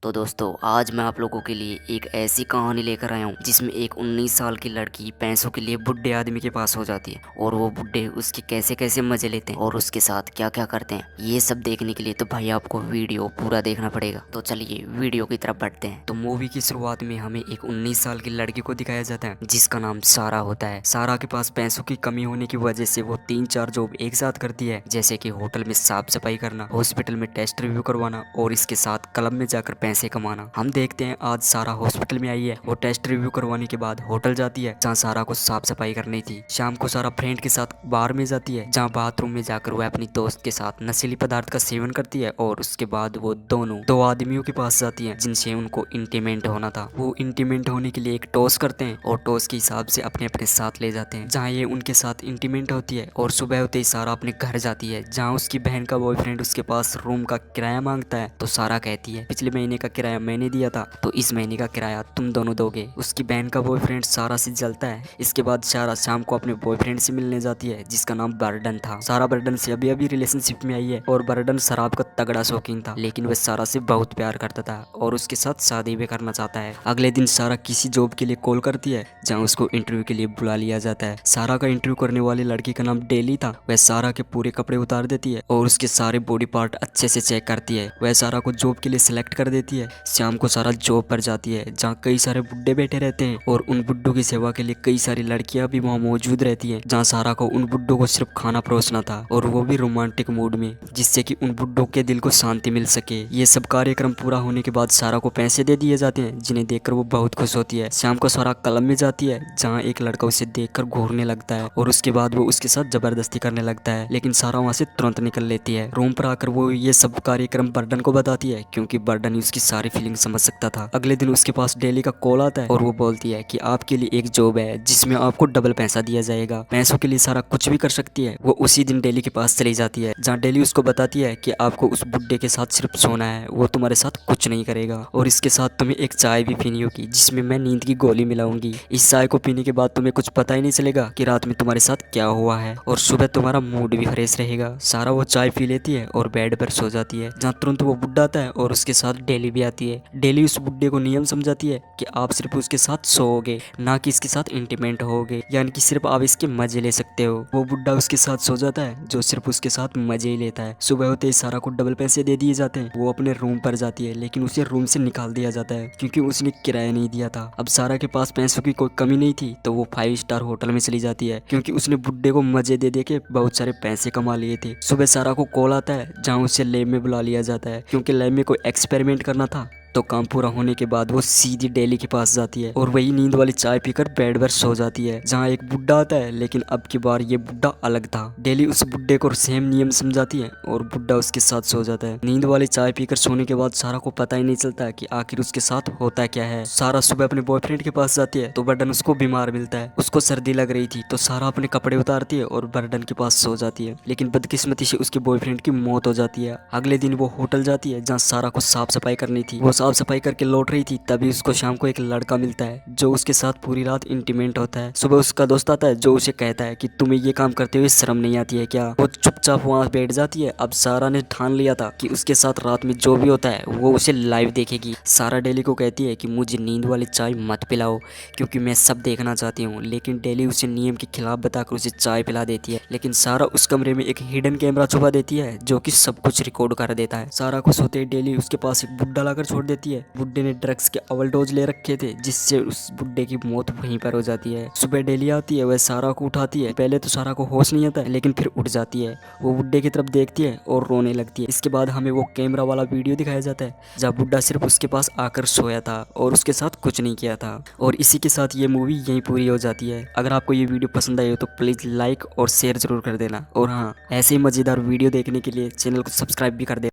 तो दोस्तों आज मैं आप लोगों के लिए एक ऐसी कहानी लेकर आया हूँ जिसमें एक 19 साल की लड़की पैसों के लिए बुढ़े आदमी के पास हो जाती है और वो बुढ़े उसके कैसे कैसे मजे लेते हैं और उसके साथ क्या क्या करते हैं। ये सब देखने के लिए तो भाई आपको वीडियो पूरा देखना पड़ेगा। तो चलिए वीडियो की तरफ बढ़ते हैं। तो मूवी की शुरुआत में हमें एक 19 साल की लड़की को दिखाया जाता है जिसका नाम सारा होता है। सारा के पास पैसों की कमी होने की वजह से वो 3-4 जॉब एक साथ करती है, जैसे कि होटल में साफ सफाई करना, हॉस्पिटल में टेस्ट रिव्यू करवाना और इसके साथ क्लब में जाकर पैसे कमाना। हम देखते हैं आज सारा हॉस्पिटल में आई है। वो टेस्ट रिव्यू करवाने के बाद होटल जाती है जहाँ सारा को साफ सफाई करनी थी। शाम को सारा फ्रेंड के साथ बार में जाती है जहाँ बाथरूम में जाकर वह अपनी दोस्त के साथ नशीली पदार्थ का सेवन करती है और उसके बाद वो दोनों दो आदमियों के पास जाती है जिनसे उनको इंटीमेंट होना था। वो इंटीमेंट होने के लिए एक टॉस करते हैं और टॉस के हिसाब से अपने अपने साथ ले जाते हैं जहाँ ये उनके साथ इंटीमेंट होती है। और सुबह होते ही सारा अपने घर जाती है जहाँ उसकी बहन का बॉयफ्रेंड उसके पास रूम का किराया मांगता है। तो सारा कहती है पिछले महीने का किराया मैंने दिया था तो इस महीने का किराया तुम दोनों दोगे। उसकी बहन का बॉयफ्रेंड सारा से जलता है। इसके बाद सारा शाम को अपने बॉयफ्रेंड से मिलने जाती है जिसका नाम बर्डन था। सारा बर्डन से अभी अभी रिलेशनशिप में आई है और बर्डन शराब का तगड़ा शौकीन था, लेकिन वह सारा से बहुत प्यार करता था और उसके साथ शादी भी करना चाहता है। अगले दिन सारा किसी जॉब के लिए कॉल करती है जहाँ उसको इंटरव्यू के लिए बुला लिया जाता है। सारा का इंटरव्यू करने वाली लड़की का नाम डेली था। वह सारा के पूरे कपड़े उतार देती है और उसके सारे बॉडी पार्ट अच्छे से चेक करती है। वह सारा को जॉब के लिए सिलेक्ट कर देती है। शाम को सारा जॉब पर जाती है जहाँ कई सारे बुड्ढे बैठे रहते हैं और उन बुड्ढों की सेवा के लिए कई सारी लड़कियां भी वहाँ मौजूद रहती हैं। जहाँ सारा को उन बुड्ढों को सिर्फ खाना परोसना था और वो भी रोमांटिक मूड में, जिससे कि उन बुड्ढों के दिल को शांति मिल सके। ये सब कार्यक्रम पूरा होने के बाद सारा को पैसे दे दिए जाते हैं जिन्हें देखकर वो बहुत खुश होती है। शाम को सारा क्लब में जाती है जहाँ एक लड़का उसे देखकर घूरने लगता है और उसके बाद वो उसके साथ जबरदस्ती करने लगता है, लेकिन सारा वहाँ से तुरंत निकल लेती है। रूम पर आकर वो ये सब कार्यक्रम बर्डन को बताती है क्योंकि बर्डन उसकी सारी फीलिंग समझ सकता था। अगले दिन उसके पास डेली का कॉल आता है और वो बोलती है कि आपके लिए एक जॉब है जिसमें आपको डबल पैसा दिया जाएगा। पैसों के लिए सारा कुछ भी कर सकती है। वो उसी दिन डेली के पास चली जाती है जहाँ डेली उसको बताती है कि आपको उस बुड्ढे के साथ सिर्फ सोना है, वो तुम्हारे साथ कुछ नहीं करेगा और इसके साथ तुम्हें एक चाय भी पीनी होगी जिसमें मैं नींद की गोली मिलाऊंगी। इस चाय को पीने के बाद तुम्हें कुछ पता ही नहीं चलेगा कि रात में तुम्हारे साथ क्या हुआ है और सुबह तुम्हारा मूड भी फ्रेश रहेगा। सारा वो चाय पी लेती है और बेड पर सो जाती है जहाँ तुरंत वो बुड्ढा आता है और उसके साथ डेली भी आती है। डेली उस बुड्ढे को नियम समझाती है कि आप सिर्फ उसके साथ सोओगे, ना कि इसके साथ इंटीमेंट होगे, यानी कि सिर्फ आप इसके मजे ले सकते हो। वो बुड्ढा उसके साथ सो जाता है जो सिर्फ उसके साथ मजे ही लेता है। सुबह होते ही सारा को डबल पैसे दे दिए जाते हैं। वो अपने रूम पर जाती है लेकिन उसे रूम से निकाल दिया जाता है क्योंकि उसने किराया नहीं दिया था। अब सारा के पास पैसों की कोई कमी नहीं थी तो वो 5 स्टार होटल में चली जाती है क्योंकि उसने बुड्ढे को मजे दे दे के बहुत सारे पैसे कमा लिए थे। सुबह सारा को कॉल आता है जहाँ उसे लैब में बुला लिया जाता है क्योंकि लैब में कोई एक्सपेरिमेंट करना था। तो काम पूरा होने के बाद वो सीधी डेली के पास जाती है और वही नींद वाली चाय पीकर बेड पर सो जाती है जहाँ एक बुड्ढा आता है, लेकिन अब की बार ये बुड्ढा अलग था। डेली उस बुड्ढे को सेम नियम समझाती है और बुड्ढा उसके साथ सो जाता है। नींद वाली चाय पीकर सोने के बाद सारा को पता ही नहीं चलता कि आखिर उसके साथ होता क्या है। सारा सुबह अपने बॉयफ्रेंड के पास जाती है तो बर्डन उसको बीमार मिलता है। उसको सर्दी लग रही थी तो सारा अपने कपड़े उतारती है और बर्डन के पास सो जाती है, लेकिन बदकिस्मती से उसके बॉयफ्रेंड की मौत हो जाती है। अगले दिन वो होटल जाती है जहाँ सारा को साफ सफाई करनी थी। वो साफ सफाई करके लौट रही थी तभी उसको शाम को एक लड़का मिलता है जो उसके साथ पूरी रात इंटीमेंट होता है। सुबह उसका दोस्त आता है जो उसे कहता है कि तुम्हें ये काम करते हुए शर्म नहीं आती है क्या। वो चुपचाप वहाँ बैठ जाती है। अब सारा ने ठान लिया था कि उसके साथ रात में जो भी होता है वो उसे लाइव देखेगी। सारा डेली को कहती है कि मुझे नींद वाली चाय मत पिलाओ क्योंकि मैं सब देखना चाहती हूँ, लेकिन डेली उसे नियम के खिलाफ बताकर उसे चाय पिला देती है। लेकिन सारा उस कमरे में एक हिडन कैमरा छुपा देती है जो कि सब कुछ रिकॉर्ड कर देता है। सारा को सोते ही डेली उसके पास एक बुड्ढा लाकर छोड़ देती है। बुड्ढे ने ड्रग्स के ओवरडोज ले रखे थे जिससे उस बुड्ढे की मौत वहीं पर हो जाती है। सुबह डेली आती है, वह सारा को उठाती है। पहले तो सारा को होश नहीं आता है लेकिन फिर उठ जाती है। वो बुड्ढे की तरफ देखती है और रोने लगती है। इसके बाद हमें वो कैमरा वाला वीडियो दिखाया जाता है जहाँ बुड्ढा सिर्फ उसके पास आकर सोया था और उसके साथ कुछ नहीं किया था। और इसी के साथ ये मूवी यहीं पूरी हो जाती है। अगर आपको ये वीडियो पसंद आई हो तो प्लीज लाइक और शेयर जरूर कर देना और हाँ, ऐसे ही मजेदार वीडियो देखने के लिए चैनल को सब्सक्राइब भी कर देना।